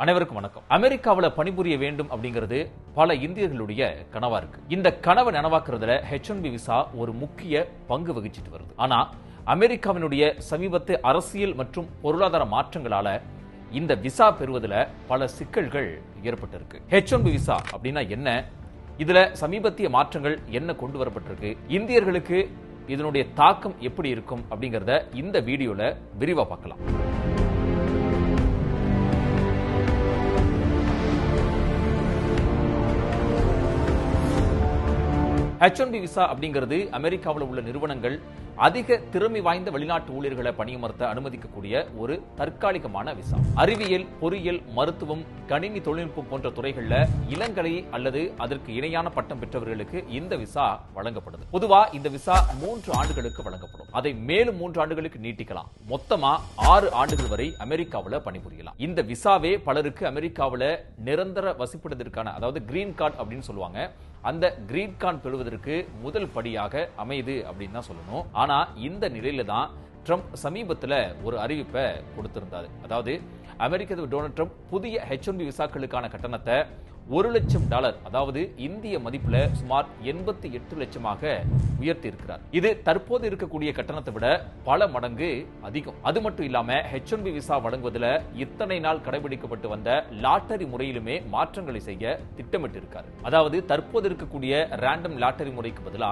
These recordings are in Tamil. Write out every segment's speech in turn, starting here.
அனைவருக்கும் வணக்கம். அமெரிக்காவில் பணிபுரிய வேண்டும் அப்படிங்கிறது பல இந்தியர்களுடைய கனவா இருக்கு. இந்த கனவை நனவாக்குறதுல H1B விசா ஒரு முக்கிய பங்கு வகிச்சிட்டு வருது. ஆனா அமெரிக்காவினுடைய சமீபத்திய அரசியல் மற்றும் பொருளாதார மாற்றங்களால இந்த விசா பெறுவதில் பல சிக்கல்கள் ஏற்பட்டிருக்கு. H1B விசா அப்படின்னா என்ன, இதுல சமீபத்திய மாற்றங்கள் என்ன கொண்டு வரப்பட்டிருக்கு, இந்தியர்களுக்கு இதனுடைய தாக்கம் எப்படி இருக்கும் அப்படிங்கறத இந்த வீடியோல விரிவா பார்க்கலாம். H1B விசா அப்படிங்கிறது அமெரிக்காவில் உள்ள நிறுவனங்கள் அதிக திறமை வாய்ந்த வெளிநாட்டு ஊழியர்களை பணியமர்த்த அனுமதிக்கக்கூடிய ஒரு தற்காலிகமான விசா. அறிவியல், பொறியியல், மருத்துவம், கணினி தொழில்நுட்பம் போன்ற துறைகள்ல இளங்கலை அல்லது அதற்கு இணையான பட்டம் பெற்றவர்களுக்கு இந்த விசா வழங்கப்படுது. பொதுவா இந்த விசா 3 ஆண்டுகளுக்கு வழங்கப்படும். அதை மேலும் 3 ஆண்டுகளுக்கு நீட்டிக்கலாம். மொத்தமா 6 ஆண்டுகள் வரை அமெரிக்காவில் பணிபுரியலாம். இந்த விசாவே பலருக்கு அமெரிக்காவில் நிரந்தர வசிப்பிடத்திற்கான, அதாவது கிரீன் கார்டு அப்படின்னு சொல்லுவாங்க, அந்த கிரீன் கார்டு பெறுவதற்கு முதல் படியாக அமையுது அப்படின்னு தான் சொல்லணும். ஆனா இந்த நிலையில தான் ட்ரம்ப் சமீபத்தில் ஒரு அறிவிப்பை கொடுத்திருந்தாரு. அதாவது அமெரிக்க அதிபர் டொனால்ட் ட்ரம்ப் புதிய H1B விசாக்களுக்கான கட்டணத்தை $1,00,000, அதாவது இந்திய மதிப்புல சுமார் 88 லட்சமாக உயர்த்தி இருக்கிறார். இது தற்போது இருக்கக்கூடிய கட்டணத்தை விட பல மடங்கு அதிகம். அது மட்டும் இல்லாம H1B விசா வழங்குவதில் இத்தனை நாள் கடைபிடிக்கப்பட்டு வந்த லாட்டரி முறையிலுமே மாற்றங்களை செய்ய திட்டமிட்டு இருக்காரு. அதாவது தற்போது இருக்கக்கூடிய ரேண்டம் லாட்டரி முறைக்கு பதிலா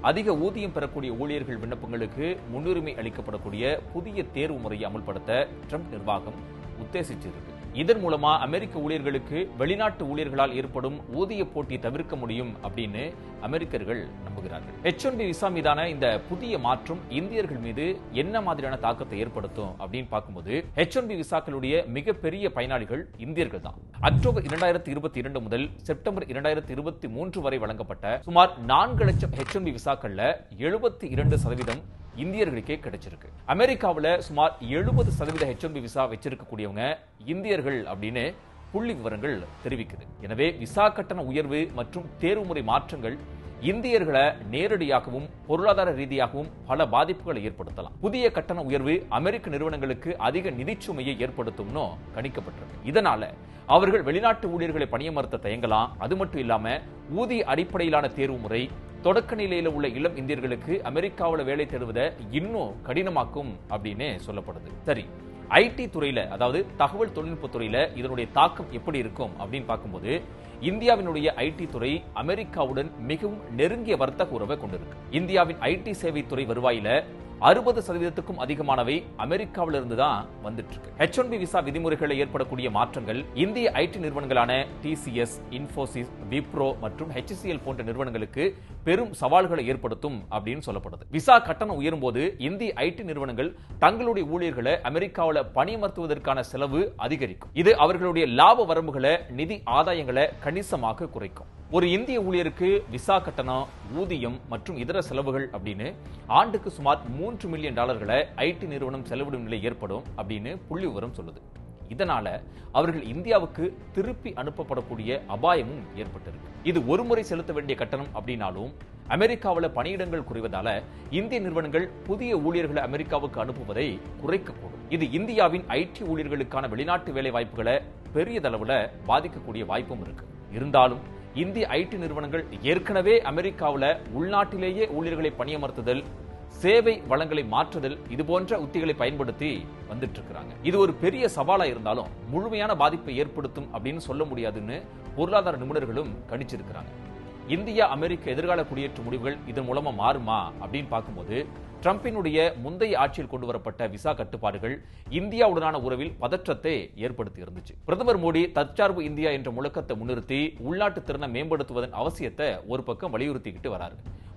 அதிக ஊதியம் பெறக்கூடிய ஊழியர்கள் விண்ணப்பங்களுக்கு முன்னுரிமை அளிக்கப்படக்கூடிய புதிய தேர்வு முறையை அமல்படுத்த ட்ரம்ப் நிர்வாகம் உத்தேசிச்சிருக்கு. இதன் மூலமா அமெரிக்க ஊழியர்களுக்கு வெளிநாட்டு ஊழியர்களால் ஏற்படும் ஊதிய போட்டி தவிர்க்க முடியும் அப்படின்னு அமெரிக்கர்கள் நம்புகிறார்கள். H1B விசா மீதான இந்த புதிய மாற்றம் இந்தியர்கள் மீது என்ன மாதிரியான தாக்கத்தை ஏற்படுத்தும் அப்படின்னு பார்க்கும்போது H1B விசாக்களுடைய மிகப்பெரிய பயனாளிகள் இந்தியர்கள் தான். அக்டோபர் 2022 முதல் செப்டம்பர் 2023 வரை வழங்கப்பட்ட சுமார் 4 லட்சம் H1B விசாக்கள்ல 72% இந்தியர்களுக்கே கிடைச்சிருக்கு. அமெரிக்காவில் சுமார் 70% H1B விசா வச்சிருக்கக்கூடியவங்க இந்தியர்கள் அப்படின்னு புள்ளி விவரங்கள் தெரிவிக்குது. எனவே விசா கட்டண உயர்வு மற்றும் தேர்வுமுறை மாற்றங்கள் இந்தியர்களை நேரடியாகவும் பொருளாதார ரீதியாகவும் பல பாதிப்புகளை ஏற்படுத்தலாம். புதிய கட்டண உயர்வு அமெரிக்க நிறுவனங்களுக்கு அதிக நிதிச்சுமையை ஏற்படுத்தும்னு கணிக்கப்பட்டிருக்கு. இதனால அவர்கள் வெளிநாட்டு ஊழியர்களை பணியமர்த்த தயங்கலாம். அது மட்டும் இல்லாம ஊதிய அடிப்படையிலான தேர்வு முறை தொடக்க நிலையில உள்ள இளம் இந்தியர்களுக்கு அமெரிக்காவில் வேலை தேடுவதை இன்னும் கடினமாக்கும் அப்படின்னு சொல்லப்படுது. சரி, ஐடி துறையில, அதாவது தகவல் தொழில்நுட்ப துறையில இதனுடைய தாக்கம் எப்படி இருக்கும் அப்படின்னு பார்க்கும்போது இந்தியாவினுடைய ஐடி துறை அமெரிக்காவுடன் மிகவும் நெருங்கிய வர்த்தக உறவை கொண்டிருக்கு. இந்தியாவின் ஐடி சேவை துறை வருவாயில 60%க்கும் அதிகமானவை அமெரிக்காவிலிருந்து தான் வந்துட்டு இருக்கு. H1B விசா விதிமுறைகளில் ஏற்படக்கூடிய மாற்றங்கள் இந்திய ஐடி நிறுவனங்களான TCS, இன்ஃபோசிஸ், விப்ரோ மற்றும் HCL போன்ற நிறுவனங்களுக்கு பெரும் சவால்களை ஏற்படுத்தும் அப்படின்னு சொல்லப்படுது. விசா கட்டணம் உயரும் போது இந்திய ஐடி நிறுவனங்கள் தங்களுடைய ஊழியர்களை அமெரிக்காவில் பணியமர்த்துவதற்கான செலவு அதிகரிக்கும். இது அவர்களுடைய லாப வரம்புகளை, நிதி ஆதாயங்களை கணிசமாக குறைக்கும். ஒரு இந்திய ஊழியருக்கு விசா கட்டணம், ஊதியம் மற்றும் இதர செலவுகள் அப்படின்னு ஆண்டுக்கு சுமார் $3 மில்லியன் ஐடி நிறுவனம் செலவிடும் நிலை ஏற்படும் அப்படின்னு புள்ளி விவரம் சொல்லுது. இதனால அவர்கள் இந்தியாவுக்கு திருப்பி அனுப்பப்படக்கூடிய அபாயமும் ஏற்பட்டிருக்கு. இது ஒருமுறை செலுத்த வேண்டிய கட்டணம் அப்படின்னாலும் அமெரிக்காவில் பணியிடங்கள் குறைவதால இந்திய நிறுவனங்கள் புதிய ஊழியர்களை அமெரிக்காவுக்கு அனுப்புவதை குறைக்கக்கூடும். இது இந்தியாவின் ஐடி ஊழியர்களுக்கான வெளிநாட்டு வேலை வாய்ப்புகளை பெரியதளவுல பாதிக்கக்கூடிய வாய்ப்பும் இருக்கு. இருந்தாலும் இந்திய ஐடி நிறுவனங்கள் ஏற்கனவே அமெரிக்காவில் உள்நாட்டிலேயே ஊழியர்களை பணியமர்த்துதல், சேவை வளங்களை மாற்றுதல், இது போன்ற உத்திகளை பயன்படுத்தி வந்துட்டு இருக்காங்க. இது ஒரு பெரிய சவாலா இருந்தாலும் முழுமையான பாதிப்பை ஏற்படுத்தும் அப்படின்னு சொல்ல முடியாதுன்னு பொருளாதார நிபுணர்களும் கணிச்சிருக்கிறாங்க. இந்தியா அமெரிக்க எதிர்கால குடியேற்ற முடிவுகள் இதன் மூலமா மாறுமா அப்படின்னு பார்க்கும்போது ட்ரம்பினுடைய முந்தைய ஆட்சியில் கொண்டு வரப்பட்ட விசா கட்டுப்பாடுகள் இந்தியாவுடனான உறவில் பதற்றத்தை ஏற்படுத்தி இருந்துச்சு. பிரதமர் மோடி தற்சார்பு இந்தியா என்ற முழக்கத்தை முன்னிறுத்தி உள்நாட்டு திறனை மேம்படுத்துவதன் அவசியத்தை ஒரு பக்கம் வலியுறுத்திக்கிட்டு வராரு.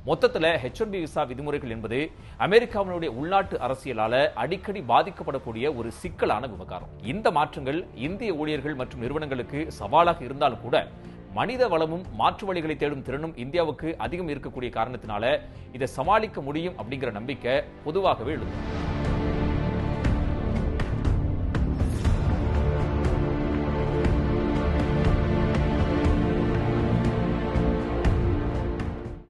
மொத்தத்தில் H1B விசா விதிமுறைகள் என்பது அமெரிக்காவினுடைய உள்நாட்டு அரசியலால அடிக்கடி பாதிக்கப்படக்கூடிய ஒரு சிக்கலான விவகாரம். இந்த மாற்றங்கள் இந்திய ஊழியர்கள் மற்றும் நிறுவனங்களுக்கு சவாலாக இருந்தாலும் கூட மனித வளமும் மாற்று வழிகளை தேடும் திறனும் இந்தியாவுக்கு அதிகம் இருக்கக்கூடிய காரணத்தினால இதை சமாளிக்க முடியும் அப்படிங்கிற நம்பிக்கை பொதுவாகவே எழுது.